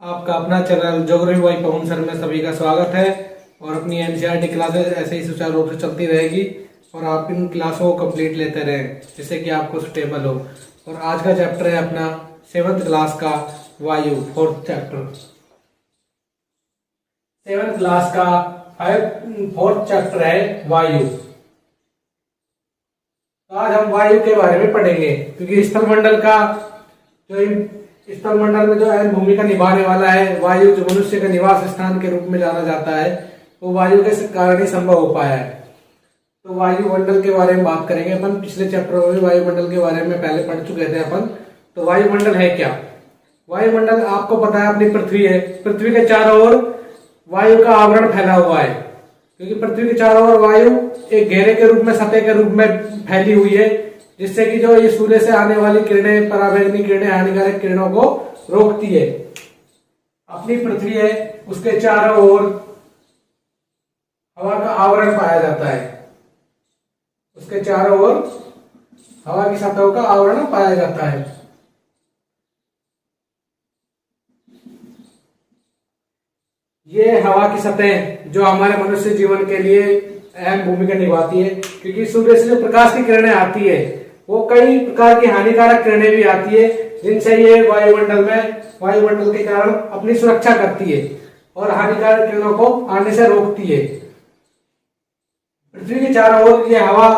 आपका अपना channel geography bye पवन sir में सभी का स्वागत है। और अपनी एनसीईआरटी क्लासेस ऐसे ही सुचारू रूप से चलती रहेगी और आप इन क्लासों को कंप्लीट लेते रहें जिससे कि आपको सुटेबल हो। और आज का चैप्टर है अपना 7th क्लास का वायु, 4th चैप्टर। 7th क्लास का 4th चैप्टर है वायु। तो आज हम वायु के बारे में पढ़ेंगे क्योंकि स्थलमंडल का स्थलमंडल में जो अहम भूमिका निभाने वाला है वायु, जो मनुष्य के निवास स्थान के रूप में जाना जाता है, वो वायु के कारण ही संभव हो पाया है। तो वायुमंडल के बारे में बात करेंगे अपन। पिछले चैप्टर में भी वायुमंडल के बारे में पहले पढ़ चुके थे अपन। तो वायुमंडल है क्या? वायुमंडल आपको पता है अपनी पृथ्वी है। पृथ्वी के चारों ओर वायु का आवरण फैला हुआ है क्योंकि पृथ्वी के चारों ओर वायु एक घेरे के रूप में, सतह के रूप में फैली हुई है, जिससे कि जो ये सूर्य से आने वाली किरणें, पराबैंगनी किरणें, हानिकारक किरणों को रोकती है। अपनी पृथ्वी है, उसके चारों ओर हवा का आवरण पाया जाता है। उसके चारों ओर हवा की सतहों का आवरण पाया जाता है। ये हवा की सतह जो हमारे मनुष्य जीवन के लिए अहम भूमिका निभाती है क्योंकि सूर्य से जो प्रकाश की किरणें आती है वो कई प्रकार की हानिकारक किरणें भी आती है, जिनसे ये वायुमंडल के कारण अपनी सुरक्षा करती है और हानिकारक किरणों को आने से रोकती है। पृथ्वी के चारों ओर ये हवा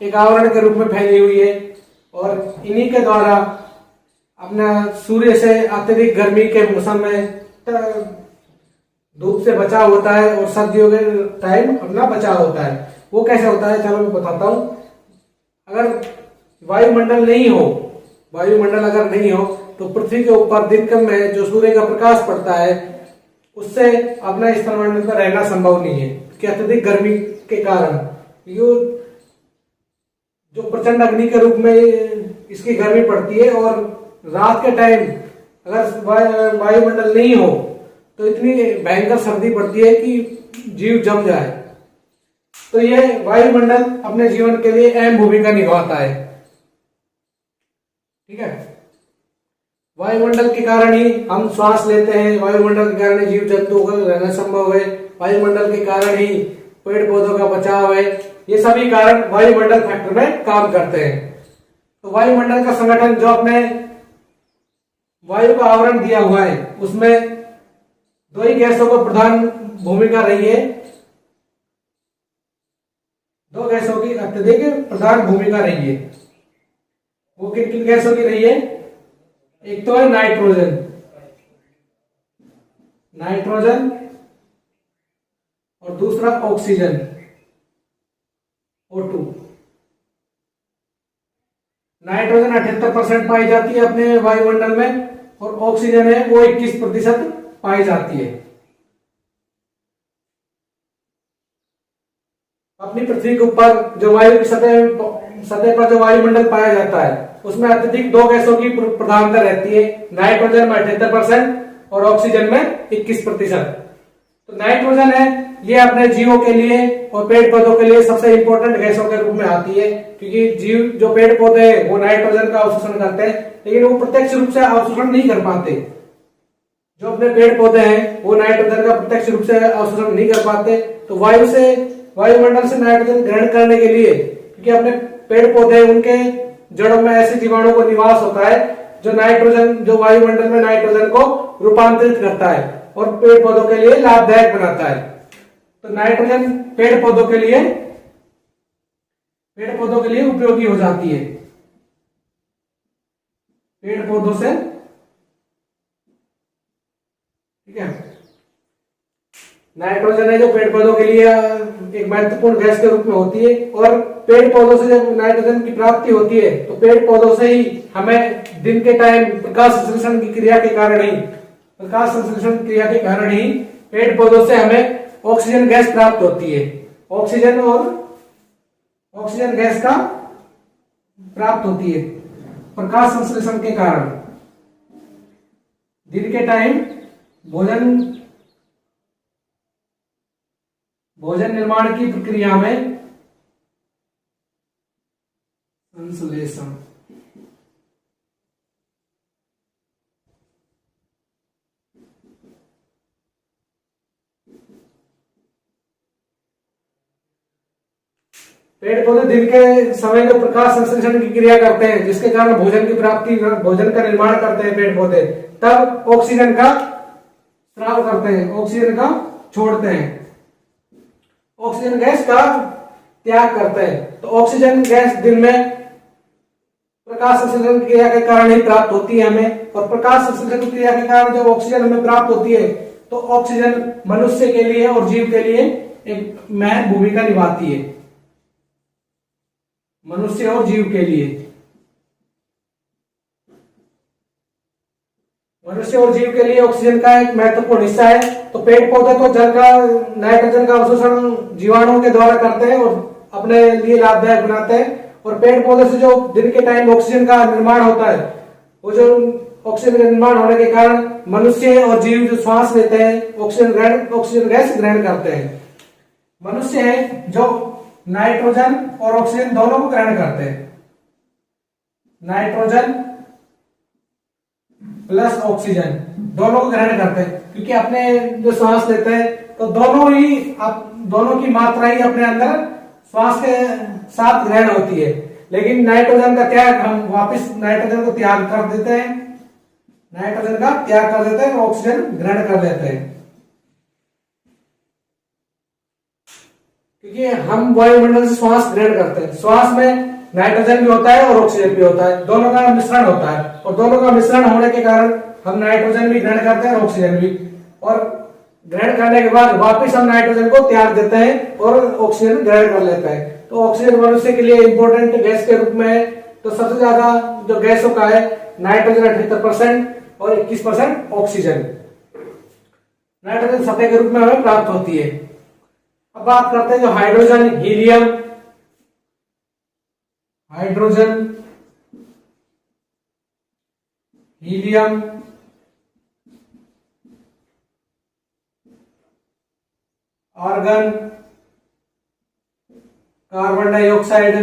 एक आवरण के रूप में फैली हुई है और इन्हीं के द्वारा अपना सूर्य से अत्यधिक गर्मी के मौसम में धूप से बचाव होता है और सर्दियों के टाइम अपना बचाव होता है। वो कैसे होता है, चलो मैं बताता हूं। अगर वायुमंडल अगर नहीं हो तो पृथ्वी के ऊपर दिन में जो सूर्य का प्रकाश पड़ता है उससे अपना स्थलमंडल पर रहना संभव नहीं है कि अत्यधिक गर्मी के कारण जो प्रचंड अग्नि के रूप में इसकी गर्मी पड़ती है। और रात के टाइम अगर वायुमंडल नहीं हो तो इतनी भयंकर सर्दी पड़ती है कि जीव जम जाए। तो ये वायुमंडल अपने जीवन के लिए अहम भूमिका निभाता है। ठीक है, वायुमंडल के कारण ही हम श्वास लेते हैं, वायुमंडल के कारण जीव जंतुओं का रहना संभव है, वायुमंडल के कारण ही पेड़ पौधों का बचाव है। ये सभी कारण वायुमंडल फैक्टर में काम करते हैं। तो वायुमंडल का संगठन जो अपने वायु का आवरण दिया हुआ है उसमें दो ही गैसों को प्रधान भूमिका रही है। दो गैसों की अत्यधिक प्रधान भूमिका रही है। वो किन किन गैसों की रही है? एक तो है नाइट्रोजन और दूसरा ऑक्सीजन, O2। नाइट्रोजन 78% पाई जाती है अपने वायुमंडल में और ऑक्सीजन है वो 21% पाई जाती है। अपनी पृथ्वी के ऊपर जो वायु की सतह पर जो वायुमंडल पाया जाता है उसमें अत्यधिक दो गैसों की प्रधानता रहती है, नाइट्रोजन में 78% और ऑक्सीजन में 21%। तो नाइट्रोजन है ये अपने जीवों के लिए और पेड़ पौधों के लिए सबसे इंपॉर्टेंट गैसों के रूप में आती है क्योंकि जीव जो पेड़ पौधे हैं वो नाइट्रोजन का अवशोषण करते हैं, लेकिन वो प्रत्यक्ष रूप से अवशोषण नहीं कर पाते। जो अपने पेड़ पौधे हैं वो नाइट्रोजन का प्रत्यक्ष रूप से अवशोषण नहीं कर पाते। तो वायुमंडल से नाइट्रोजन ग्रहण करने के लिए, क्योंकि अपने पेड़ पौधे उनके जड़ों में ऐसे जीवाणु को निवास होता है जो वायुमंडल में नाइट्रोजन को रूपांतरित करता है और पेड़ पौधों के लिए लाभदायक बनाता है। तो नाइट्रोजन पेड़ पौधों के लिए उपयोगी हो जाती है। पेड़ पौधों से, ठीक है, नाइट्रोजन है जो पेड़ पौधों के लिए एक महत्वपूर्ण गैस के रूप में होती है। और पेड़ पौधों से जब नाइट्रोजन की प्राप्ति होती है तो पेड़ पौधों से ही हमें दिन के टाइम प्रकाश संश्लेषण की क्रिया के कारण ही पेड़ पौधों से हमें ऑक्सीजन गैस प्राप्त होती है। ऑक्सीजन गैस का प्राप्त होती है प्रकाश संश्लेषण के कारण। दिन के टाइम भोजन निर्माण की प्रक्रिया में संश्लेषण पेड़ पौधे दिन के समय जो प्रकाश संश्लेषण की क्रिया करते हैं, जिसके कारण भोजन की प्राप्ति, भोजन का निर्माण करते हैं पेड़ पौधे, तब ऑक्सीजन का स्राव करते हैं, ऑक्सीजन का छोड़ते हैं, ऑक्सीजन गैस का त्याग करते हैं। तो ऑक्सीजन गैस दिन में प्रकाश संश्लेषण क्रिया के कारण ही प्राप्त होती है हमें, और प्रकाश संश्लेषण क्रिया के कारण जब ऑक्सीजन हमें प्राप्त होती है तो ऑक्सीजन मनुष्य के लिए और जीव के लिए एक महत्वपूर्ण भूमिका निभाती है, मनुष्य और जीव के लिए। मनुष्य और जीव के लिए ऑक्सीजन का एक महत्वपूर्ण हिस्सा है। तो पेड़ पौधे तो जल का नाइट्रोजन का अवशोषण जीवाणुओं के द्वारा करते हैं और अपने लिए लाभदायक बनाते हैं, और पेड़ पौधे से जो दिन के टाइम ऑक्सीजन का निर्माण होता है, वो जो ऑक्सीजन का निर्माण होने के कारण मनुष्य और जीव जो श्वास लेते हैं ऑक्सीजन गैस ग्रहण करते हैं। मनुष्य है जो नाइट्रोजन और ऑक्सीजन दोनों को ग्रहण करते हैं, नाइट्रोजन प्लस ऑक्सीजन दोनों को ग्रहण करते हैं, क्योंकि अपने जो श्वास लेते हैं तो दोनों की मात्रा ही अपने अंदर श्वास के साथ ग्रहण होती है। लेकिन नाइट्रोजन का त्याग, हम वापस नाइट्रोजन को त्याग कर देते हैं, नाइट्रोजन का त्याग कर देते हैं, ऑक्सीजन ग्रहण कर लेते हैं, क्योंकि हम वायुमंडल से श्वास ग्रहण करते हैं। श्वास में नाइट्रोजन भी होता है और ऑक्सीजन भी होता है, दोनों का मिश्रण होता है, और दोनों का मिश्रण होने के कारण हम नाइट्रोजन भी ग्रहण करते हैं और ऑक्सीजन भी, और ग्रहण करने के बाद वापस हम नाइट्रोजन को त्याग देते हैं और ऑक्सीजन ग्रहण कर लेते हैं। तो ऑक्सीजन मनुष्य के लिए इंपॉर्टेंट गैस के रूप में है। तो सबसे ज्यादा जो गैसों का है, नाइट्रोजन 78% और 21% ऑक्सीजन, नाइट्रोजन सतह के रूप में हमें प्राप्त होती है। अब बात करते हैं जो hydrogen, helium, hydrogen, helium, argon, carbon dioxide,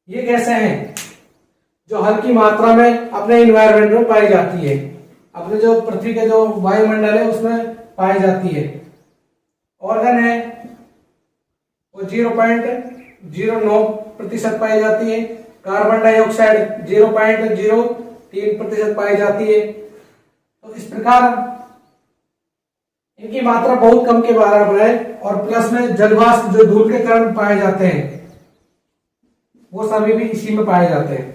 ये गैसें हैं जो हल्की मात्रा में अपने इन्वायरमेंट में पाई जाती है, अपने जो पृथ्वी के जो वायुमंडल है उसमें पाई जाती है। ऑर्गन है वो 0.09% पाई जाती है, कार्बन डाइऑक्साइड 0.03% पाई जाती है। तो इस प्रकार इनकी मात्रा बहुत कम के बराबर है, और प्लस में जलवाष्प जो धूल के कारण पाए जाते हैं वो सभी भी इसी में पाए जाते हैं।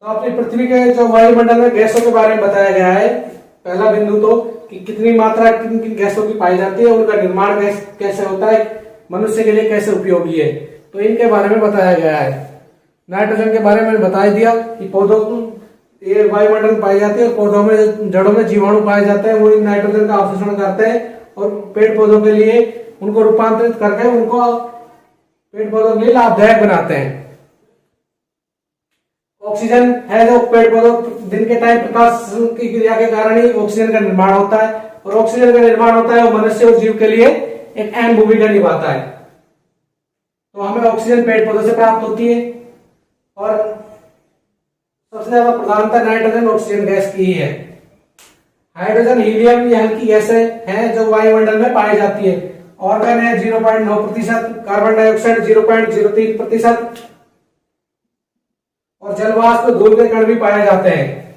तो अपनी पृथ्वी के जो वायुमंडल में गैसों के बारे में बताया गया है। पहला बिंदु तो कि कितनी मात्रा किन किन गैसों की पाई जाती है, उनका निर्माण कैसे होता है, मनुष्य के लिए कैसे उपयोगी है, तो इनके बारे में बताया गया है। नाइट्रोजन के बारे में बता दिया कि पौधों ये वायुमंडल में पाई जाती है, और पौधों में जड़ों में जीवाणु पाए जाते हैं, वो इन नाइट्रोजन का अवशोषण करते हैं और पेड़ पौधों के लिए उनको रूपांतरित करके उनको पेड़ पौधों के लिए लाभदायक बनाते हैं। ऑक्सीजन है जो पेड़ पौधों दिन के टाइम प्रकाश की क्रिया के कारण ही ऑक्सीजन का निर्माण होता है, और ऑक्सीजन का निर्माण होता है वो मनुष्य और जीव के लिए एक अहम भूमिका निभाता है। तो हमें ऑक्सीजन पेड़ पौधों से प्राप्त होती है, और सबसे ज्यादा प्रधानता नाइट्रोजन ऑक्सीजन गैस की ही है। हाइड्रोजन, हीलियम ये हल्की गैसें हैं जो वायुमंडल में पाई जाती है। ऑर्गन है 0.9%, कार्बन डाइऑक्साइड 0.03%, और जलवाष्प धूल के कण भी पाए जाते हैं।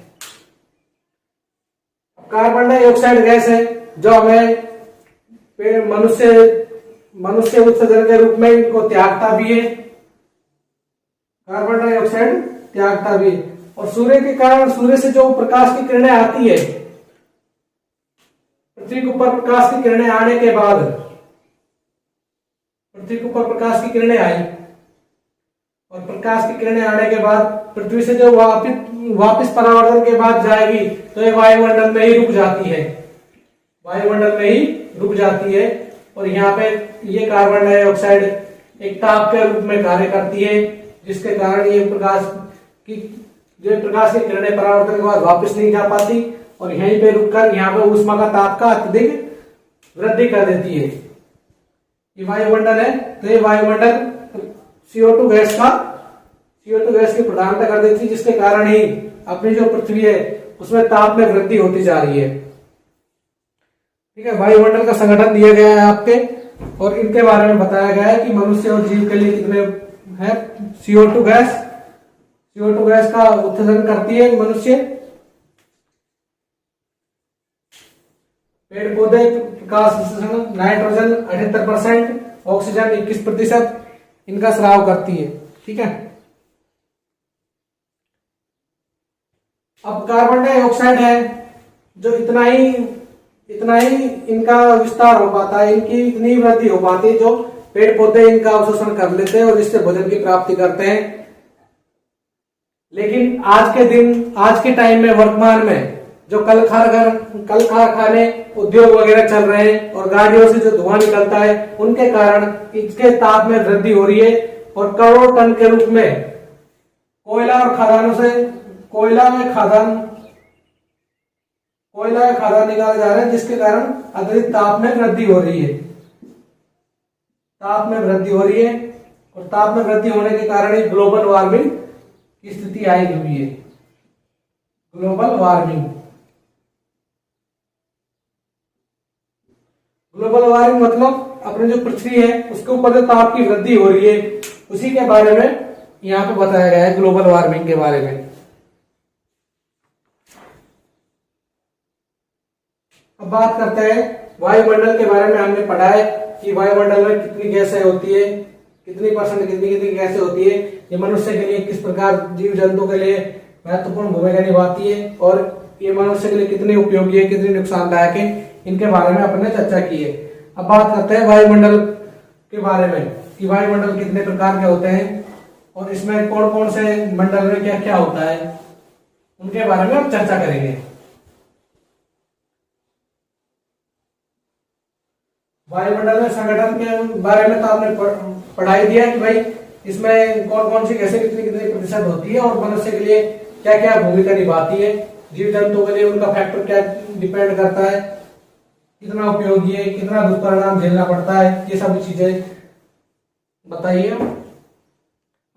कार्बन डाइऑक्साइड गैस है जो हमें मनुष्य उत्सर्जन के रूप में इनको त्यागता भी है, कार्बन डाइऑक्साइड त्यागता भी है। और सूर्य के कारण, सूर्य से जो प्रकाश की किरणें आती है, पृथ्वी के ऊपर प्रकाश की किरणें आने के बाद, पृथ्वी के ऊपर प्रकाश की किरणें आई, और प्रकाश की किरणें आने के बाद पृथ्वी से जो वापस परावर्तन के बाद जाएगी तो ये वायुमंडल में ही रुक जाती है, वायुमंडल में ही रुक जाती है। और यहाँ पे ये कार्बन डाइऑक्साइड एक ताप के रूप में कार्य करती है, जिसके कारण ये प्रकाश की किरणें परावर्तन के बाद वापस नहीं जा पाती, और यहीं पे रुककर यहाँ पे ऊष्मा का ताप का अत्यधिक वृद्धि कर देती है। ये वायुमंडल है, तो ये वायुमंडल CO2 गैस की प्रधानता कर देती है, जिसके कारण ही अपनी जो पृथ्वी है उसमें ताप में वृद्धि होती जा रही है। ठीक है, वायुमंडल का संगठन दिया गया है आपके, और इनके बारे में बताया गया है कि मनुष्य और जीव के लिए कितने है। CO2 गैस, CO2 गैस का उत्सर्जन करती है मनुष्य, पेड़ पौधे का नाइट्रोजन 78%, ऑक्सीजन 21% इनका स्राव करती है। ठीक है, अब कार्बन डाइऑक्साइड है जो इतना ही इनका विस्तार हो पाता है, इनकी इतनी वृद्धि हो पाती है जो पेड़ पौधे इनका अवशोषण कर लेते हैं और इससे भोजन की प्राप्ति करते हैं। लेकिन आज के टाइम में, वर्तमान में जो कल कारखाने उद्योग वगैरह चल रहे हैं और गाड़ियों से जो धुआं निकलता है, उनके कारण इसके ताप में वृद्धि हो रही है और करोड़ों टन के रूप में कोयला और खदानों से कोयला में खादान निकाले जा रहे हैं, जिसके कारण अत्यधिक ताप में वृद्धि हो रही है। और ताप में वृद्धि होने के कारण ही ग्लोबल वार्मिंग की स्थिति आई हुई है। ग्लोबल वार्मिंग मतलब अपने जो पृथ्वी है उसके ऊपर जो ताप की वृद्धि हो रही है, उसी के बारे में यहाँ पे बताया गया है, ग्लोबल वार्मिंग के बारे में। अब बात करते हैं वायुमंडल के बारे में। हमने पढ़ा है कि वायुमंडल में कितनी गैसें होती है, कितनी गैसें होती है, ये मनुष्य के लिए किस प्रकार, जीव जंतु के लिए महत्वपूर्ण भूमिका निभाती है, और ये मनुष्य के लिए कितनी उपयोगी है, कितनी नुकसानदायक है, इनके बारे में अपन ने चर्चा की है। अब बात करते हैं वायुमंडल के बारे में कि वायुमंडल कितने प्रकार के होते हैं और इसमें कौन कौन से मंडल में क्या क्या होता है, उनके बारे में हम चर्चा करेंगे। वायुमंडल में संगठन के बारे में तो आपने पढ़ाई दिया कि भाई इसमें कौन कौन सी गैसें कितनी प्रतिशत होती है और मनुष्य के लिए क्या क्या भूमिका निभाती है, जीव जंतु के लिए उनका फैक्टर क्या डिपेंड करता है, कितना उपयोगी है, कितना दुष्परिणाम झेलना पड़ता है, ये सभी चीजें बताइए।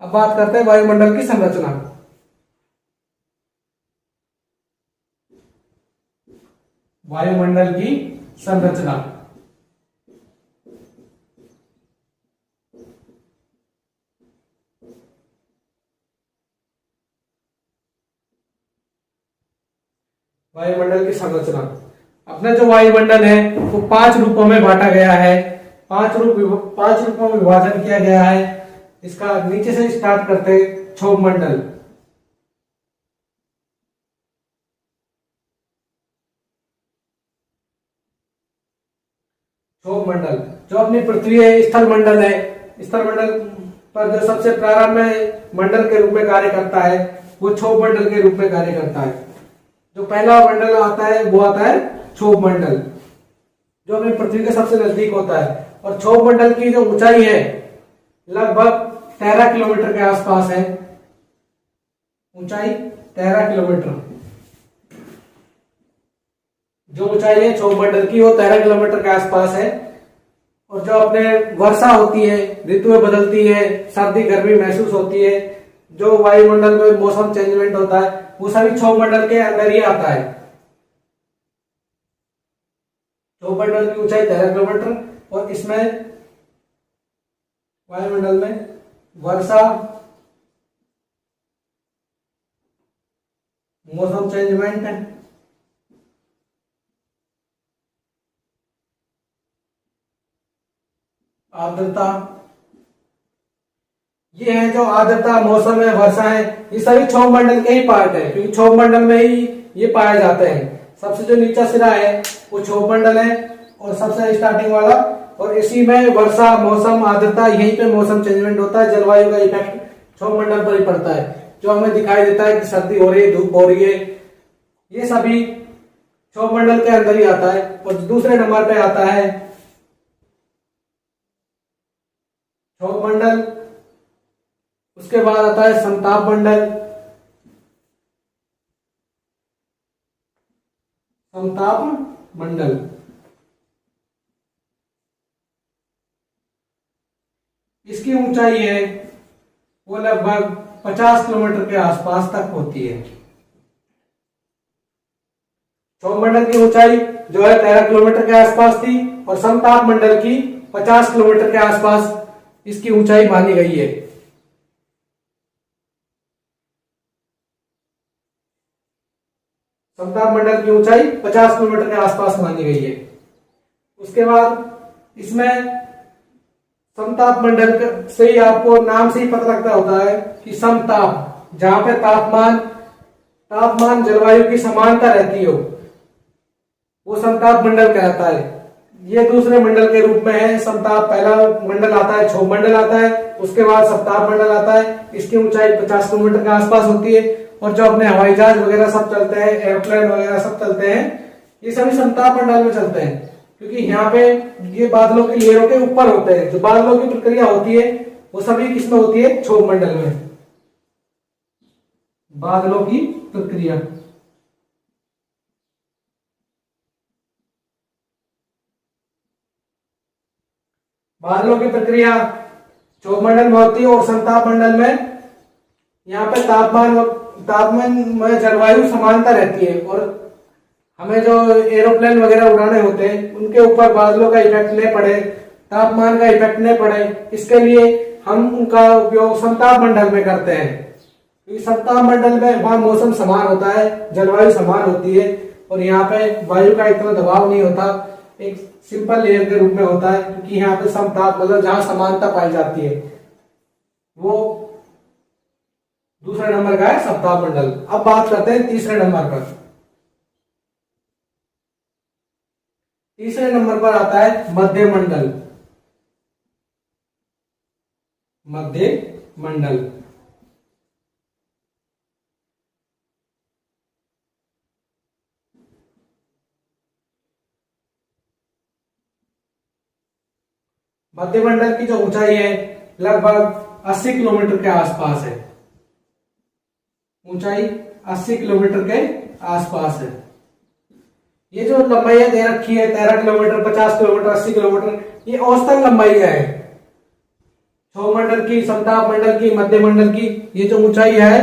अब बात करते हैं वायुमंडल की संरचना। वायुमंडल की संरचना वायुमंडल की संरचना, अपना जो वायुमंडल है वो 5 रूपों में बांटा गया है, 5 रूपों में विभाजन किया गया है। इसका नीचे से स्टार्ट करते हैं। क्षोभ मंडल, जो अपनी पृथ्वी है, स्थल मंडल है, स्थल मंडल पर जो सबसे प्रारंभ में मंडल के रूप में कार्य करता है वो क्षोभ मंडल के रूप में कार्य करता है। जो पहला मंडल आता है वो आता है क्षोभ मंडल, जो अपनी पृथ्वी के सबसे नजदीक होता है, और क्षोभ मंडल की जो ऊंचाई है लगभग 13 किलोमीटर के आसपास है। ऊंचाई 13 किलोमीटर, जो ऊंचाई है क्षोभ मंडल की वो 13 किलोमीटर के आसपास है। और जो अपने वर्षा होती है, ऋतुएं बदलती है, सर्दी गर्मी महसूस होती है, जो वायुमंडल में मौसम चेंजमेंट होता है, वो सभी क्षोभ मंडल के अंदर ही आता है। क्षोभ मंडल की ऊंचाई 13 किलोमीटर और इसमें वायुमंडल में वर्षा, मौसम चेंजमेंट, आर्द्रता, ये है जो आर्द्रता, मौसम है, वर्षा है, ये सभी क्षोभ मंडल के ही पार्ट है, क्योंकि क्षोभ मंडल में ही ये पाए जाते हैं। सबसे जो नीचा सिरा है वो क्षोभ मंडल है और सबसे स्टार्टिंग वाला, और इसी में वर्षा, मौसम, आर्द्रता, यहीं पे मौसम चेंजमेंट होता है। जलवायु का इफेक्ट क्षोभ मंडल पर ही पड़ता है, जो हमें दिखाई देता है कि सर्दी हो रही है, धूप हो रही है, ये सभी क्षोभ मंडल के अंदर ही आता है। और दूसरे नंबर पे आता है क्षोभ मंडल, उसके बाद आता है समताप मंडल। समताप मंडल इसकी ऊंचाई है वो लगभग 50 किलोमीटर के आसपास तक होती है। क्षोभ मंडल की ऊंचाई जो है 13 किलोमीटर के आसपास थी और समताप मंडल की 50 किलोमीटर के आसपास इसकी ऊंचाई मानी गई है। समताप मंडल की ऊंचाई 50 किलोमीटर के आसपास मानी गई है। उसके बाद इसमें समताप मंडल से ही आपको नाम से ही पता लगता होता है कि समताप, जहां पे तापमान जलवायु की समानता रहती हो वो समताप मंडल कहलाता है। ये दूसरे मंडल के रूप में है। समताप पहला मंडल आता है, क्षोभ मंडल आता है, उसके बाद समताप मंडल आता है। इसकी ऊंचाई 50 किलोमीटर के आसपास होती है और जो अपने हवाई जहाज वगैरह सब चलते हैं, एयरप्लेन वगैरह सब चलते हैं, ये सभी समताप मंडल में चलते हैं, क्योंकि यहाँ पे ये बादलों की लेयरों के ऊपर होते हैं। जो बादलों की प्रक्रिया होती है वो सभी किसमें होती है? क्षोभ मंडल में। बादलों की प्रक्रिया बादलों की प्रक्रिया क्षोभ मंडल में होती है और समताप मंडल में यहाँ पे तापमान में जलवायु समानता रहती है और हमें जो एरोप्लेन वगैरह उड़ाने होते हैं उनके ऊपर बादलों का इफेक्ट नहीं पड़े, तापमान का इफेक्ट नहीं पड़े, इसके लिए हम उनका उपयोग समताप मंडल में करते हैं। क्योंकि समताप मंडल में वहां मौसम समान होता है, जलवायु समान होती है और यहाँ पे वायु का इतना दबाव नहीं होता, एक सिंपल लेयर के रूप में होता है। क्योंकि यहाँ पे समताप मतलब जहां समानता पाई जाती है वो दूसरे नंबर का है समताप मंडल। अब बात करते हैं तीसरे नंबर पर। तीसरे नंबर पर आता है मध्य मंडल। मध्य मंडल मध्य मंडल की जो ऊंचाई है लगभग 80 किलोमीटर के आसपास है। ऊंचाई 80 किलोमीटर के आसपास है। ये जो लंबाई दे रखी है 13 किलोमीटर, 50 किलोमीटर, 80 किलोमीटर, ये औसतन लंबाई है क्षोभ मंडल की, समताप मंडल की, मध्य मंडल की। ये जो ऊंचाई है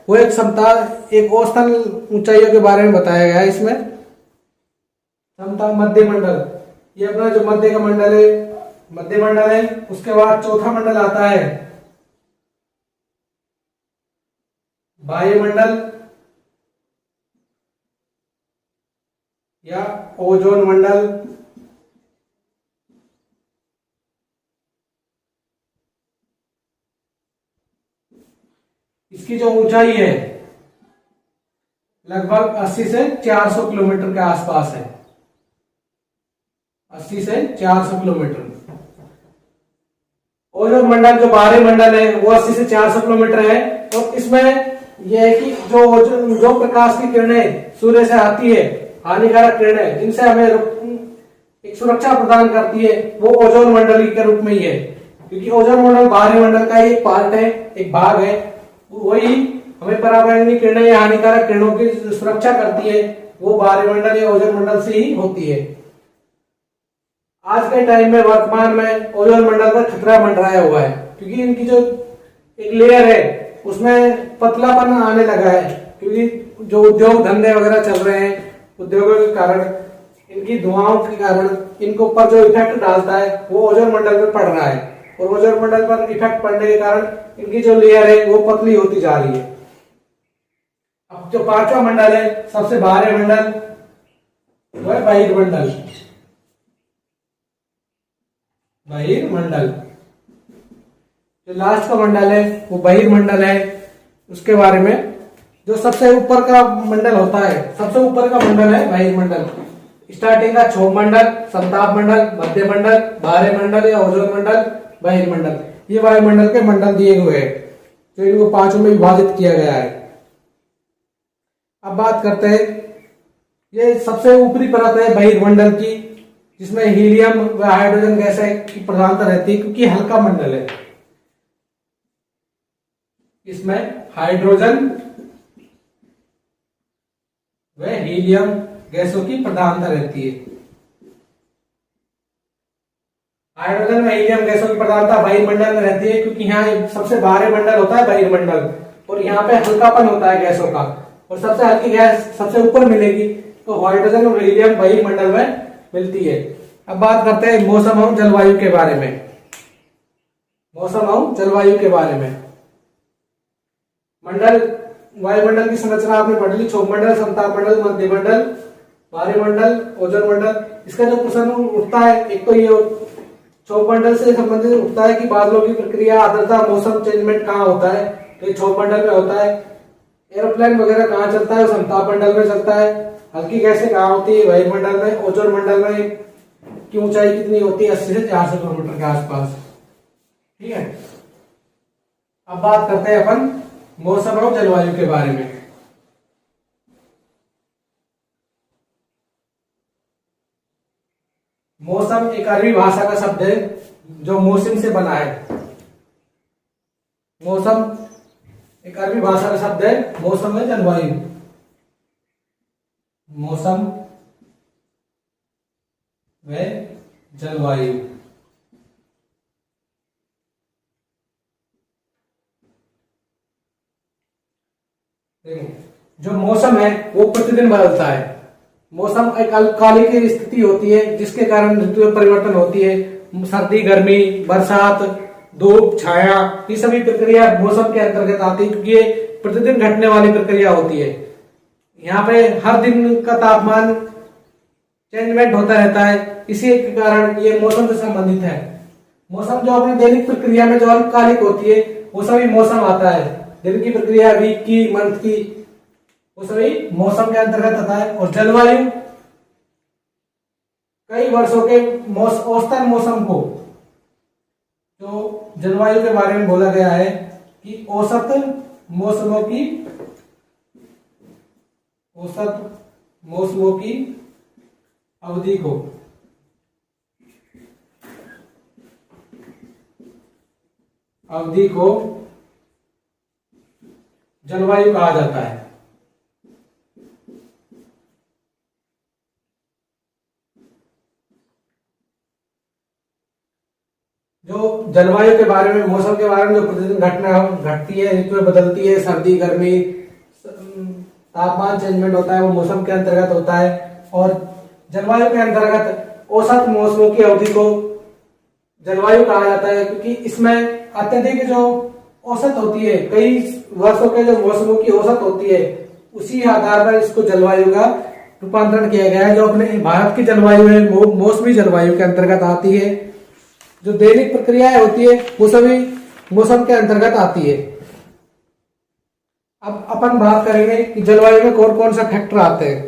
वो एक औसतन ऊंचाइयों के बारे में बताया गया है इसमें। समताप मध्य मंडल, ये अपना जो मध्य का मंडल है, मध्य मंडल है। उसके बाद चौथा मंडल आता है वायुमंडल या ओजोन मंडल। इसकी जो ऊंचाई है लगभग 80 से 400 किलोमीटर के आसपास है। 80 से 400 किलोमीटर। ओजोन मंडल जो बाहरी मंडल है वो 80 से 400 किलोमीटर है और इसमें यह है कि जो प्रकाश की किरणें सूर्य से आती है, हानिकारक किरणें जिनसे हमें एक सुरक्षा प्रदान करती है, वो ओजोन मंडल के रूप में ही है। क्योंकि ओजोन मंडल बाहरी मंडल का एक पार्ट है, एक भाग है, वही हमें पराबैंगनी किरणें या हानिकारक किरणों की सुरक्षा करती है, वो बाहरी मंडल या ओजोन मंडल से ही होती है। आज के टाइम में वर्तमान में ओजोन मंडल का खतरा मंडराया हुआ है, क्योंकि इनकी जो एक लेयर है उसमें पतलापन आने लगा है। क्योंकि जो उद्योग धंधे वगैरह चल रहे हैं, उद्योगों के कारण, इनकी धुआओं के कारण इनके ऊपर जो इफेक्ट डालता है वो ओजोन मंडल पर पड़ रहा है और ओजोन मंडल पर इफेक्ट पड़ने के कारण इनकी जो लेयर है वो पतली होती जा रही है। अब जो पांचवा मंडल है, सबसे बाहरी मंडल, वो है बहिर्मंडल। बहिर्मंडल जो लास्ट का मंडल है वो बहिर्मंडल है। उसके बारे में जो सबसे ऊपर का मंडल होता है, सबसे ऊपर का मंडल है बहिर्मंडल। स्टार्टिंग का क्षोभ मंडल, समताप मंडल, मध्य मंडल, बाहरी मंडल या ओजोन मंडल, बहिर्मंडल, ये वायुमंडल के मंडल दिए हुए हैं जो इनको पांचों में विभाजित किया गया है। अब बात करते हैं, ये सबसे ऊपरी परत है बहिर्मंडल की, जिसमें हीलियम व हाइड्रोजन गैस की प्रधानता रहती है, क्योंकि हल्का मंडल है। इसमें हाइड्रोजन व हीलियम गैसों की प्रधानता रहती है। हाइड्रोजन व हीलियम गैसों की प्रधानता बहिर्मंडल में रहती है, क्योंकि यहाँ सबसे बाहरी मंडल होता है बहिर्मंडल और यहाँ पे हल्कापन होता है गैसों का। और सबसे हल्की गैस सबसे ऊपर मिलेगी, तो हाइड्रोजन और हीलियम वही मंडल में मिलती है। अब बात करते हैं मौसम और जलवायु के बारे में। मौसम और जलवायु के बारे में, मंडल, वायुमंडल की संरचना आपने पढ़ ली, क्षोभ मंडल, समताप मंडल, मध्यमंडल, भारी मंडल, ओजोन मंडल। इसका जो प्रश्न उठता है, एक तो ये क्षोभ मंडल से संबंधित उठता है कि बादलों की प्रक्रिया, आर्द्रता, मौसम चेंजमेंट कहाँ होता है, तो ये क्षोभ मंडल में होता है। एरोप्लेन वगैरह कहाँ चलता है, समताप मंडल में चलता है। हल्की गैसें कहाँ होती है, वायुमंडल में। ओजोन मंडल में की ऊंचाई कितनी होती है, 80 से 400 किलोमीटर के आसपास। ठीक है, अब बात करते हैं अपन मौसम और जलवायु के बारे में। मौसम एक अरबी भाषा का शब्द है जो मौसम से बना है। मौसम एक अरबी भाषा का शब्द है, मौसम है जलवायु। मौसम व जलवायु। देखो, जो मौसम है वो प्रतिदिन बदलता है। मौसम एक अल्पकालिक स्थिति होती है जिसके कारण ऋतु में परिवर्तन होती है। सर्दी, गर्मी, बरसात, धूप, छाया, ये सभी प्रक्रिया मौसम के अंतर्गत आती है क्योंकि ये प्रतिदिन घटने वाली प्रक्रिया होती है। यहाँ पे हर दिन का तापमान चेंजमेंट होता रहता है, इसी के कारण ये मौसम से संबंधित है। मौसम जो अपनी दैनिक प्रक्रिया में जो अल्पकालिक होती है वो सभी मौसम आता है। दिन की प्रक्रिया, वीक की, मंथ की, वो सभी मौसम के अंतर्गत आता है। और जलवायु कई वर्षों के औसतन मौसम को, जो जलवायु के बारे में बोला गया है कि औसत मौसमों की अवधि को जलवायु कहा जाता है। जो जलवायु के बारे में, मौसम के बारे में जो प्रतिदिन घटना घटती है, ऋतुएं बदलती है, सर्दी, गर्मी, तापमान चेंजमेंट होता है, वो मौसम के अंतर्गत होता है। और जलवायु के अंतर्गत औसत मौसमों की अवधि को जलवायु कहा जाता है क्योंकि इसमें अत्यधिक जो औसत होती है, कई वर्षों के जो मौसमों की औसत होती है, उसी आधार पर इसको जलवायु का रूपांतरण किया गया है। जो अपने भारत की जलवायु है वो मौसमी जलवायु के अंतर्गत आती है। जो दैनिक प्रक्रियाएं होती है वो सभी मौसम के अंतर्गत आती है। अब अपन बात करेंगे कि जलवायु में कौन कौन सा फैक्टर आते हैं।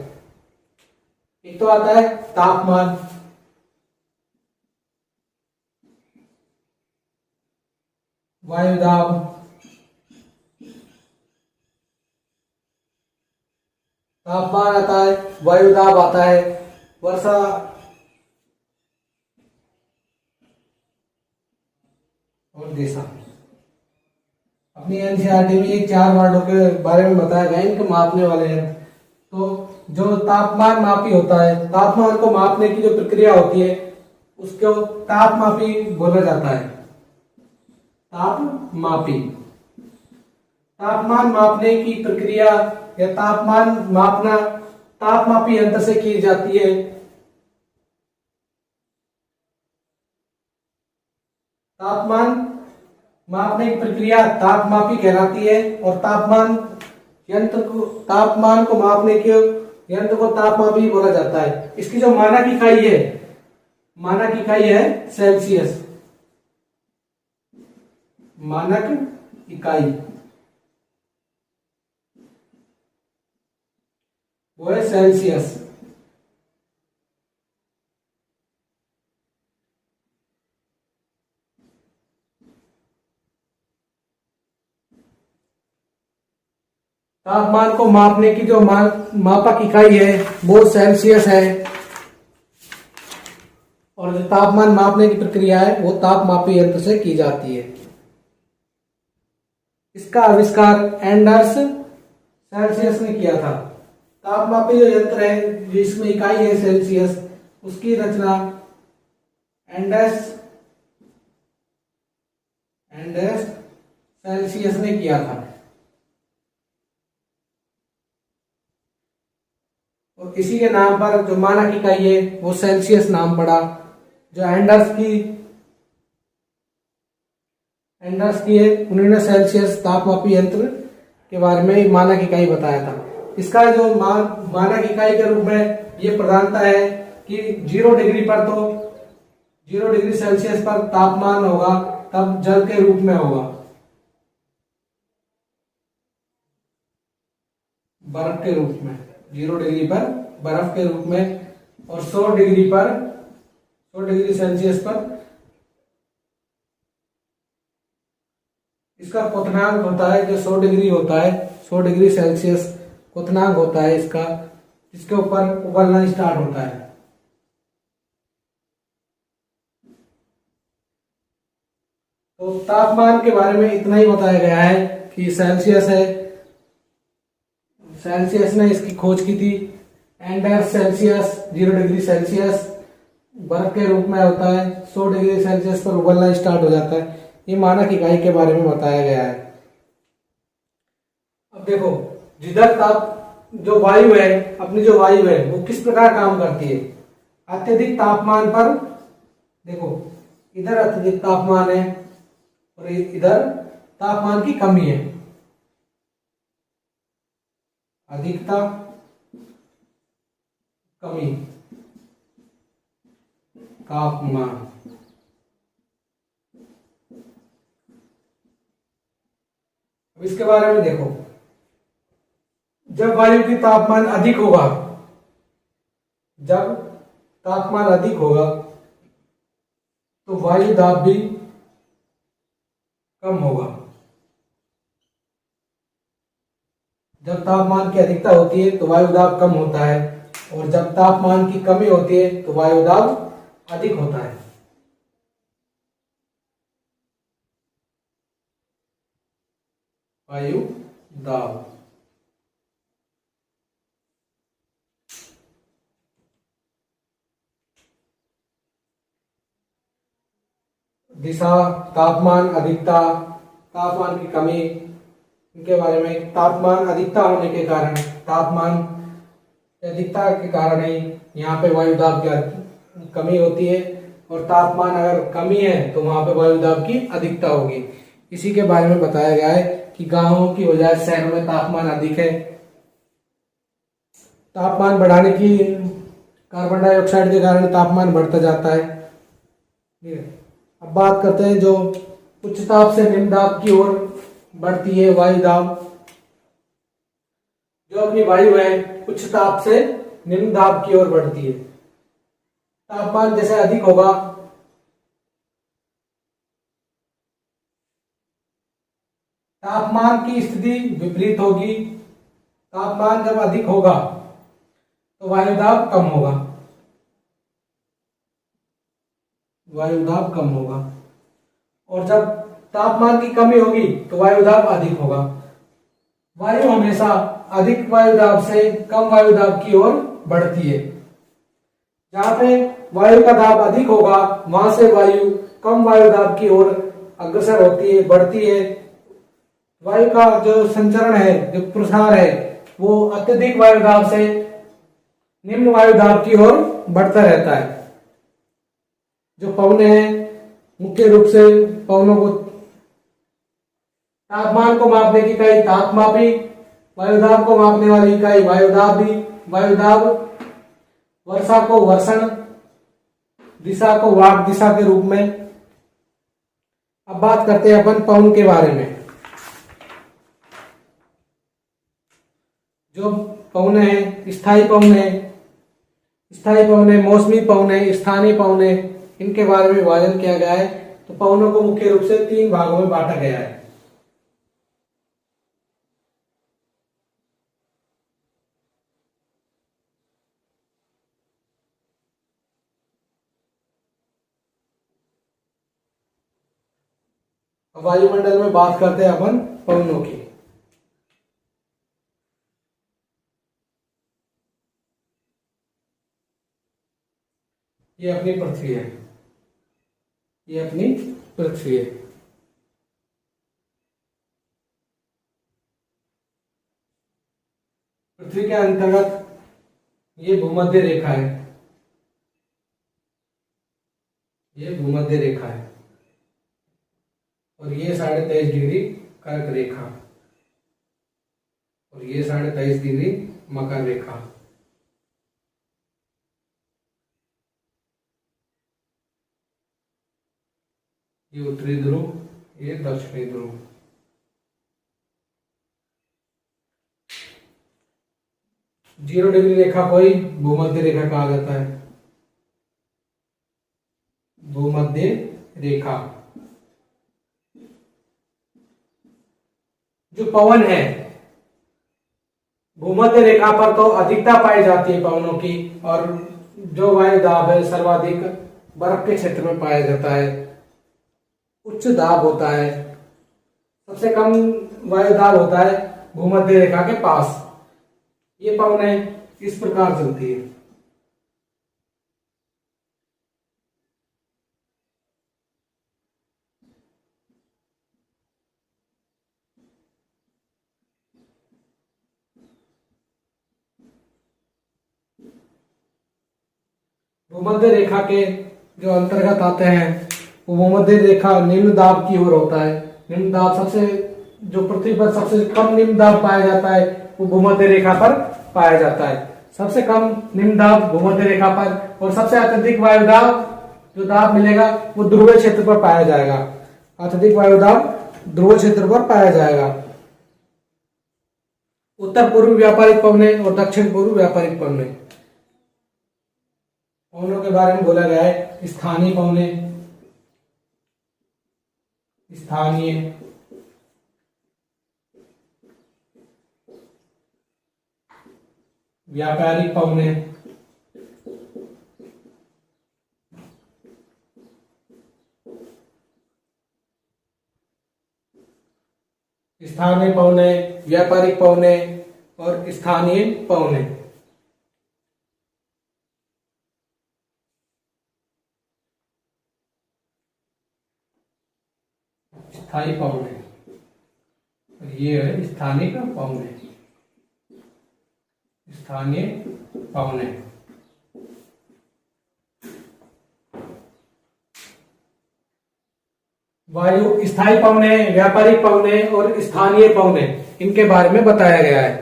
एक तो आता है तापमान, वायुदाब, तापमान आता है, वायुदाब आता है, वर्षा और दिशा। अपनी एनसीईआरटी में ये 4 वर्डों के बारे में बताया गया, इनको मापने वाले हैं। तो जो तापमान मापी होता है, तापमान को मापने की जो प्रक्रिया होती है उसको तापमापी बोला जाता है। तापमापी, तापमान मापने की प्रक्रिया या तापमान मापना तापमापी यंत्र से की जाती है। तापमान मापने की प्रक्रिया तापमापी कहलाती है और तापमान को मापने के यंत्र को तापमापी बोला जाता है। इसकी जो मानक इकाई है सेल्सियस। मानक इकाई वो है सेल्सियस। तापमान को मापने की जो मापक इकाई है वो सेल्सियस है और जो तापमान मापने की प्रक्रिया है वो तापमापी यंत्र से की जाती है। इसका आविष्कार एंडर्स सेल्सियस ने किया था। तापमापी जो यंत्र है जिसमें इकाई है सेल्सियस, उसकी रचना एंडर्स सेल्सियस ने किया था। और इसी के नाम पर जो मानक इकाई है वो सेल्सियस नाम पड़ा। जो एंडर्स की है उन्होंने सेल्सियस तापमापी यंत्र के बारे में मानक इकाई बताया था। इसका जो मानक इकाई के रूप में ये प्रधानता है कि 0 डिग्री पर तो 0 डिग्री सेल्सियस पर तापमान होगा तब जल के रूप में होगा, बर्फ के रूप में, 0 डिग्री पर बर्फ के रूप में, और 100 डिग्री सेल्सियस पर इसका क्वथनांक होता है। जो 100 डिग्री होता है, 100 डिग्री सेल्सियस क्वथनांक होता है इसका, इसके ऊपर उबलना स्टार्ट होता है। तो तापमान के बारे में इतना ही बताया गया है कि सेल्सियस है, सेल्सियस ने इसकी खोज की थी। एंडर्स सेल्सियस 0 डिग्री सेल्सियस बर्फ के रूप में होता है, 100 डिग्री सेल्सियस पर उबलना स्टार्ट हो जाता है। ये मानक इकाई के बारे में बताया गया है। अब देखो, जिधर जो वायु है, अपनी जो वायु है वो किस प्रकार काम करती है। अत्यधिक तापमान पर देखो, इधर अत्यधिक तापमान है और इधर तापमान की कमी है। अधिकता, कमी, तापमान। अब इसके बारे में देखो, जब वायु की तापमान अधिक होगा, जब तापमान अधिक होगा तो वायु दाब भी कम होगा। जब तापमान की अधिकता होती है तो वायु दाब कम होता है, और जब तापमान की कमी होती है तो वायु दाब अधिक होता है। वायु दाब। दिशा, तापमान, अधिकता, तापमान की कमी, इनके बारे में। तापमान अधिकता होने के कारण, तापमान अधिकता के कारण ही यहाँ पे वायु दाब की कमी होती है, और तापमान अगर कमी है तो वहां पे वायु दाब की अधिकता होगी। इसी के बारे में बताया गया है कि गांवों की बजाय शहरों में तापमान अधिक है। तापमान बढ़ाने की, कार्बन डाइऑक्साइड के कारण तापमान बढ़ता जाता है। ठीक है, अब बात करते हैं जो उच्च ताप से निम्न दाब की ओर बढ़ती है वायु दाब। जो अपनी वायु है उच्च ताप से निम्न दाब की ओर बढ़ती है। तापमान जैसे अधिक होगा, तापमान की स्थिति विपरीत होगी। तापमान जब अधिक होगा तो वायु दाब कम होगा, वायु दाब कम होगा, और जब तापमान की कमी होगी तो वायु दाब अधिक होगा। वायु हमेशा अधिक वायु दाब से कम वायु दाब की ओर बढ़ती है। जहां पे वायु का दाब अधिक होगा वहां से वायु कम वायु दाब की ओर अग्रसर होती है, बढ़ती है। वायु का जो संचरण है, जो प्रसार है, वो अत्यधिक वायु दाब से निम्न वायु दाब की ओर बढ़ता रहता है। जो पवने हैं, मुख्य रूप से पवनों को, तापमान को मापने की इकाई तापमापी, वायुदाब को मापने वाली इकाई वायुदाबी, वायुदाब, वर्षा को वर्षण, दिशा को वाक दिशा के रूप में। अब बात करते हैं अपन पवन के बारे में। जो पवन है, स्थायी पवन है, स्थायी पवन है, मौसमी पवन है, स्थानीय पवन है, इनके बारे में विभाजन किया गया है। तो पवनों को मुख्य रूप से 3 भागों में बांटा गया है। वायुमंडल में बात करते हैं अपन पवनों की। ये अपनी पृथ्वी है, ये अपनी पृथ्वी है। पृथ्वी के अंतर्गत ये भूमध्य रेखा है, ये भूमध्य रेखा है, और ये 23.5 डिग्री कर्क रेखा, और ये 23.5 डिग्री मकर रेखा। ये उत्तरी ध्रुव, ये दक्षिणी ध्रुव। जीरो डिग्री रेखा को ही भूमध्य रेखा कहा जाता है। भूमध्य रेखा। जो पवन है, भूमध्य रेखा पर तो अधिकता पाई जाती है पवनों की, और जो वायु दाब है सर्वाधिक बर्फ के क्षेत्र में पाया जाता है, उच्च दाब होता है। सबसे कम वायु दाब होता है भूमध्य रेखा के पास। ये पवनें इस प्रकार चलती है। भूमध्य रेखा के जो अंतर्गत आते हैं, वो भूमध्य रेखा निम्न दाब की ओर होता है। निम्न दाब सबसे, जो पृथ्वी पर सबसे कम निम्न दाब पाया जाता है वो भूमध्य रेखा पर पाया जाता है। सबसे कम निम्न दाब भूमध्य रेखा पर, और सबसे अत्यधिक वायु दाब, जो दाब मिलेगा वो ध्रुवीय क्षेत्र पर पाया जाएगा। अत्यधिक वायु दाब ध्रुवीय क्षेत्र पर पाया जाएगा। उत्तर पूर्वी व्यापारिक पवनें और दक्षिण पूर्व व्यापारिक पवनें। पवनों के बारे में बोला गया है स्थानीय पवनें, स्थानीय, व्यापारिक पवनें, स्थानीय पवनें, व्यापारिक पवनें और स्थानीय पवनें। स्थायी पवनें, ये है स्थानिक पवनें, स्थानीय पवनें। वायु स्थायी पवनें, व्यापारिक पवनें और स्थानीय पवनें, इनके बारे में बताया गया है।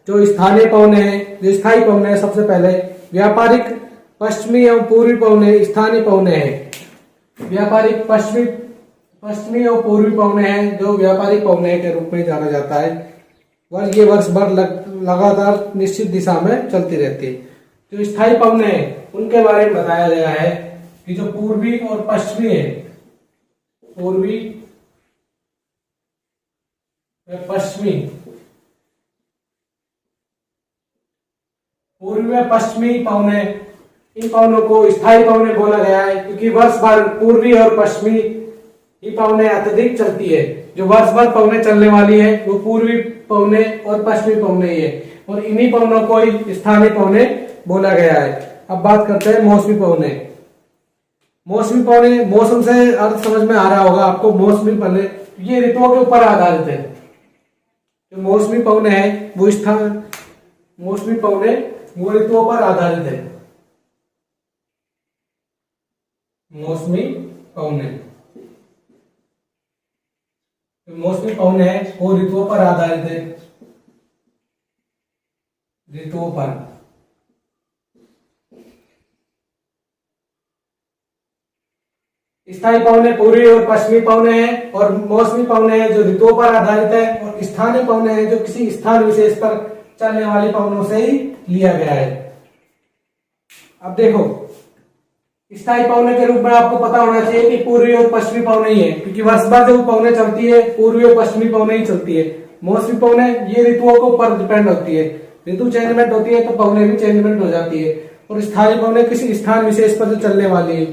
जो स्थानीय पवनें हैं, जो स्थायी पवनें हैं, सबसे पहले व्यापारिक पश्चिमी एवं पूर्वी पवनें स्थानीय पवनें हैं। व्यापारिक पश्चिमी और पूर्वी पवनें हैं, जो व्यापारिक पवनें के रूप में जाना जाता है। ये वर्ष भर लगातार निश्चित दिशा में चलती रहती है। जो स्थायी पवनें हैं उनके बारे में बताया गया है कि जो पूर्वी और पश्चिमी है, पूर्वी व पश्चिमी, पूर्वी व पश्चिमी पवनें, इन पवनों को स्थायी पवनें बोला गया है, क्योंकि वर्ष भर पूर्वी और पश्चिमी ये पवनें अत्यधिक चलती है। जो वर्ष भर पवनें चलने वाली है वो पूर्वी पवनें और पश्चिमी पवनें ही है, और इन्हीं पवनों को ही स्थानीय पवनें बोला गया है। अब बात करते हैं मौसमी पवनें। मौसमी पवनें, मौसम से अर्थ समझ में आ रहा होगा आपको। मौसमी पवनें ये ऋतुओं के ऊपर आधारित है। जो मौसमी पवनें हैं वो मौसमी पवनें वो ऋतुओं पर आधारित है। मौसमी पवनें, मौसमी पवनें हैं वो ऋतुओं पर आधारित है। ऋतुओं पर। स्थायी पवनें पूर्वी और पश्चिमी पवनें हैं, और मौसमी पवनें हैं जो ऋतुओं पर आधारित है, और स्थानीय पवनें हैं जो किसी स्थान विशेष पर चलने वाली पवनों से ही लिया गया है। अब देखो, स्थायी पवनें के रूप में आपको पता होना चाहिए कि पूर्वी और पश्चिमी पवनें ही है, क्योंकि वर्ष भर जो पवनें चलती है पूर्वी और पश्चिमी पवनें ही चलती है। मौसमी पवनें ये ऋतुओं के ऊपर डिपेंड होती है। ऋतु चेंजमेंट होती है तो पवनें भी चेंजमेंट हो जाती है। और स्थानीय पवनें किसी स्थान विशेष पर जो चलने वाली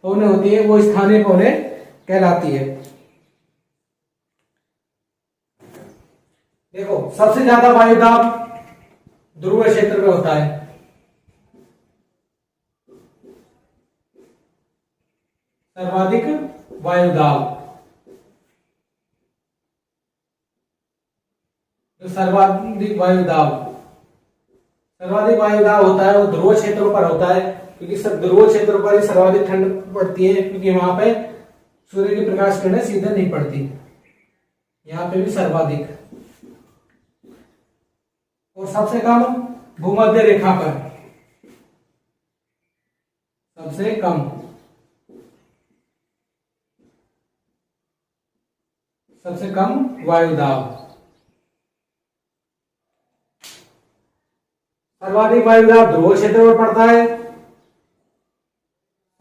पवनें होती है वो स्थानीय पवनें कहलाती है। देखो, सबसे ज्यादा वायुदाब ध्रुवीय क्षेत्र में होता है। सर्वाधिक वायुदाब, जो सर्वाधिक वायुदाब, सर्वाधिक वायु दाब होता है वो ध्रुव क्षेत्रों पर होता है, क्योंकि सब ध्रुव क्षेत्रों पर ही सर्वाधिक ठंड पड़ती है, क्योंकि वहां पे सूर्य की प्रकाश किरणें सीधे नहीं पड़ती। यहाँ पे भी सर्वाधिक। और सबसे कम भूमध्य रेखा पर, सबसे कम, सबसे कम वायु दाब। सर्वाधिक वायु दाब ध्रुव क्षेत्र में पड़ता है,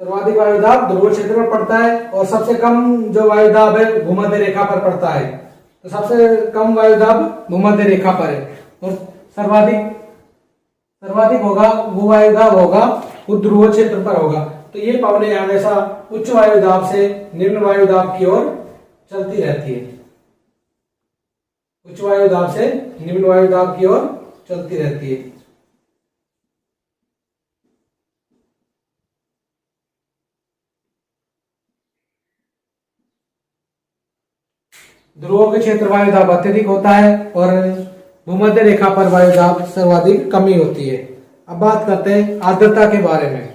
सर्वाधिक वायु दाब ध्रुव क्षेत्र में पड़ता है, और सबसे कम जो वायु दाब है भूमध्य रेखा पर पड़ता है। तो सबसे कम वायु दाब भूमध्य रेखा पर है, और सर्वाधिक सर्वाधिक होगा वो वायु दाब होगा वो ध्रुव क्षेत्र पर होगा। तो ये पवनें हमेशा उच्च वायु दाब से निम्न वायु दाब की ओर चलती रहती है, उच्च वायु दाब से निम्न वायु दाब की ओर चलती रहती है। ध्रुवों के क्षेत्र वायु दाब अत्यधिक होता है और भूमध्य रेखा पर वायु दाब सर्वाधिक कमी होती है। अब बात करते हैं आर्द्रता के बारे में।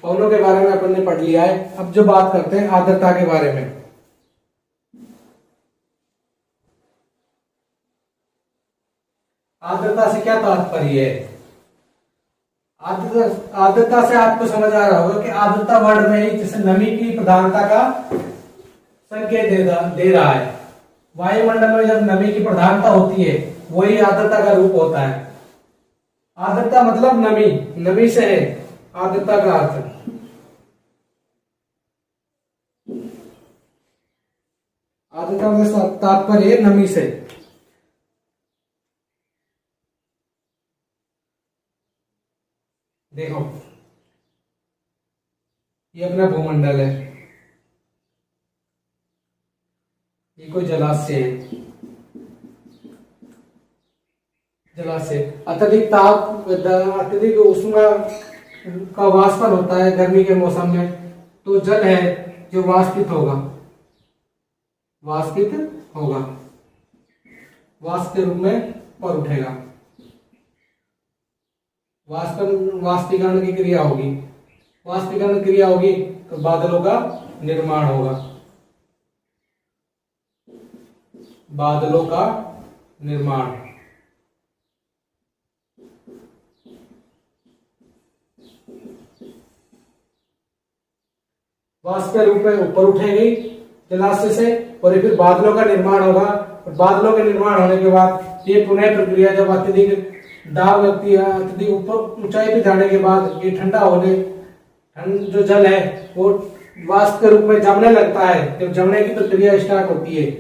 पवनों के बारे में अपन ने पढ़ लिया है, अब जो बात करते हैं आर्द्रता के बारे में। आर्द्रता से क्या तात्पर्य है? आर्द्रता से आपको समझ आ रहा होगा कि आर्द्रता वर्ड में ही जैसे नमी की प्रधानता का संकेत दे रहा है। वायुमंडल में जब नमी की प्रधानता होती है वही आर्द्रता का रूप होता है। आर्द्रता मतलब नमी, नमी से है आर्द्रता का अर्थ। आर्द्रता का तात्पर्य नमी से। देखो ये अपना भूमंडल है, ये कोई जलाशय है, जलाशय अत्यधिक ताप अत्यधिक उष्मा का वाष्पन होता है गर्मी के मौसम में, तो जल है जो वाष्पित होगा, वाष्पित होगा, वाष्प के रूप में पर उठेगा, वाष्पीकरण की क्रिया होगी, वाष्पीकरण क्रिया होगी तो बादलों का निर्माण होगा, बादलों का निर्माण। वाष्प के रूप में ऊपर उठेगी जलाशय से और फिर बादलों का निर्माण होगा, और बादलों के निर्माण होने के बाद ये पुनः प्रक्रिया जब अत्यधिक दाब लगती है, अत्यधिक ऊपर ऊंचाई पे जाने के बाद ये ठंडा होने जो जल है वो वाष्प के रूप में जमने लगता है। जब जमने की प्रक्रिया स्टार्ट होती है,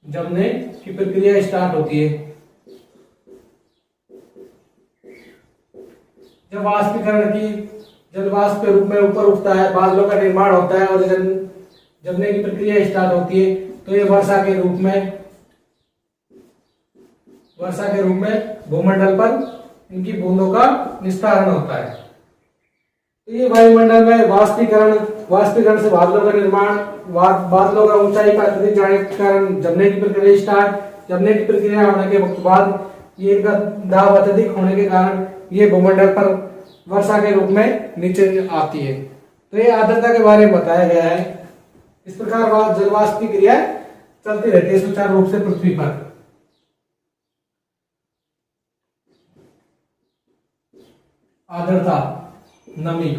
जमने की प्रक्रिया स्टार्ट होती है, जब वाष्पीकरण की जल वाष्प के रूप में ऊपर उठता है, बादलों का निर्माण होता है और जमने की प्रक्रिया स्टार्ट होती है, तो ये वर्षा के रूप में भूमंडल पर इनकी बूंदों का निस्तारण होता है। तो ये वायुमंडल में वाष्पीकरण से बादलों का निर्माण, बादलों का ऊंचाई पर अत्यधिक जाने के कारण जमने की प्रक्रिया स्टार्ट, जमने की प्रक्रिया होने के बाद ये इनका दाब अत्यधिक होने के कारण ये भूमंडल पर वर्षा के रूप में नीचे आती है। तो ये आर्द्रता के बारे में बताया गया है। इस प्रकार जलवाष्प की क्रिया चलती रहती है सुचारू रूप से पृथ्वी पर। आर्द्रता, नमी,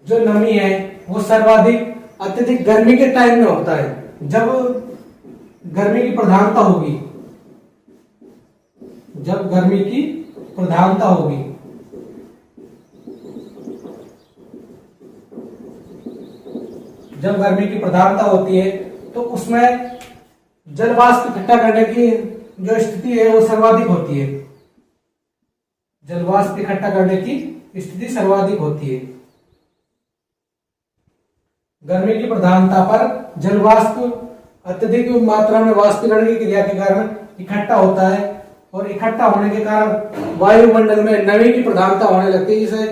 जो नमी है वो सर्वाधिक अत्यधिक गर्मी के टाइम में होता है। जब गर्मी की प्रधानता होगी, जब गर्मी की प्रधानता होगी, जब गर्मी की प्रधानता होती है तो उसमें जल वाष्प इकट्ठा करने की जो स्थिति है वो सर्वाधिक होती है। जल वाष्प इकट्ठा करने की स्थिति सर्वाधिक होती है। गर्मी की प्रधानता पर जल वाष्प अत्यधिक मात्रा में वाष्पीकरण की क्रिया के कारण इकट्ठा होता है, और इकट्ठा होने के कारण वायुमंडल में नमी की प्रधानता होने लगती है, जिसे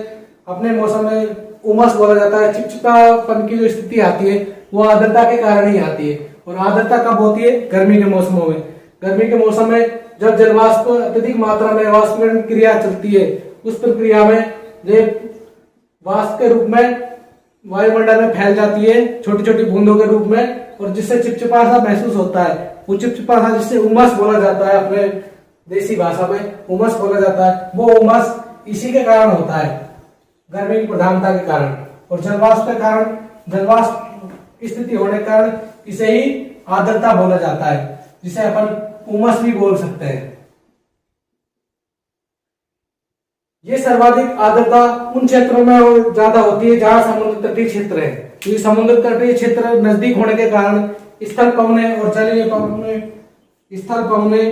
अपने मौसम में उमस बोला जाता है। चिपचिपापन की जो स्थिति आती है वो आर्द्रता के कारण ही आती है। और आर्द्रता कब होती है? गर्मी के मौसमों में। गर्मी के मौसम में जब जलवाष्प अत्यधिक मात्रा में वाष्पीकरण क्रिया चलती है, उस प्रक्रिया में ये वाष्प के रूप में वायुमंडल में फैल जाती है छोटी छोटी बूंदों के रूप में, और जिससे चिपचिपा सा महसूस होता है। वो चिपचिपा सा, जिससे उमस बोला जाता है, अपने देसी भाषा में उमस बोला जाता है, वो उमस इसी के कारण होता है, गर्मी की प्रधानता के कारण। और जलवाष्प के कारण, जलवाष्प की स्थिति होने के कारण इसे ही आर्द्रता बोला जाता है, जिसे अपन उमस भी बोल सकते हैं। ये सर्वाधिक आर्द्रता उन क्षेत्रों में ज्यादा होती है जहां समुद्र तटीय क्षेत्र है, क्योंकि समुद्र तटीय क्षेत्र नजदीक होने के कारण स्थल पवने और जलीय पवने, स्थल पवने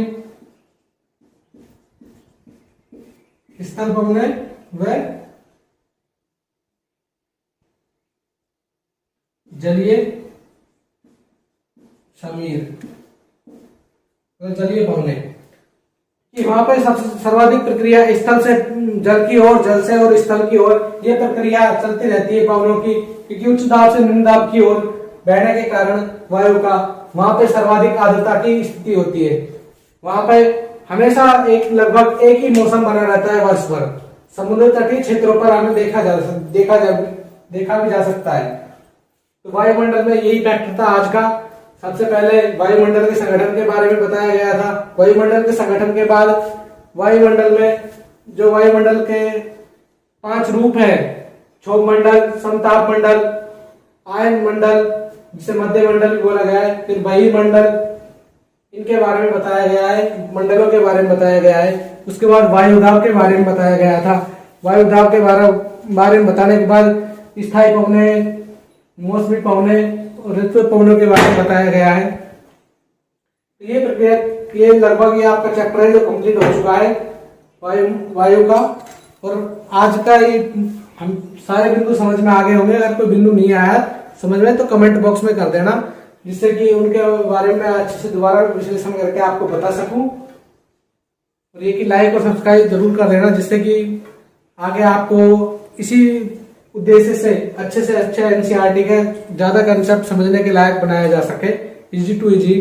व जलीय समीर, जलीय पवने कि वहां पर सर्वाधिक प्रक्रिया स्थल से जल की ओर, जल से और स्थल की ओर ये प्रक्रिया चलती रहती है पवनों की, क्योंकि उच्च दाब से निम्न दाब की ओर बहने के कारण वायु का वहां पे सर्वाधिक आर्द्रता की स्थिति होती है। वहां पे हमेशा लगभग एक ही मौसम बना रहता है वर्ष भर। समुद्र तटीय क्षेत्रों पर हमें देखा भी जा सकता है। तो वायुमंडल में यही फैक्टर था आज का। सबसे पहले वायुमंडल के संगठन के बारे में बताया गया था। वायुमंडल के संगठन के बाद वायुमंडल में जो वायुमंडल के 5 रूप है, क्षोभ मंडल, समताप मंडल, आयन मंडल, जिसे मध्य मंडल भी बोला गया है, फिर बहिर्मंडल, इनके बारे में बताया गया है, मंडलों के बारे में बताया गया है। उसके बाद वायुदाब के बारे में बताया गया था। वायुदाब के बारे में बताने के बाद स्थायी पवने, मौसमी पवने और ऋतु पवनों के बारे में बताया गया है। ये प्रक्रिया, ये लगभग ये आपका चैप्टर है जो कंप्लीट हो चुका है वायु का। और आज का ये हम सारे बिंदु समझ में आ गए होंगे। अगर कोई बिंदु नहीं आया समझ में तो कमेंट बॉक्स में कर देना, जिससे कि उनके बारे में अच्छे से दोबारा विश्लेषण करके आपको बता सकूं। और ये कि लाइक और सब्सक्राइब जरूर कर देना, जिससे कि आगे आपको इसी उद्देश्य से अच्छे एनसीईआरटी के ज्यादा कंसेप्ट समझने के लायक बनाया जा सके, इजी टू इजी।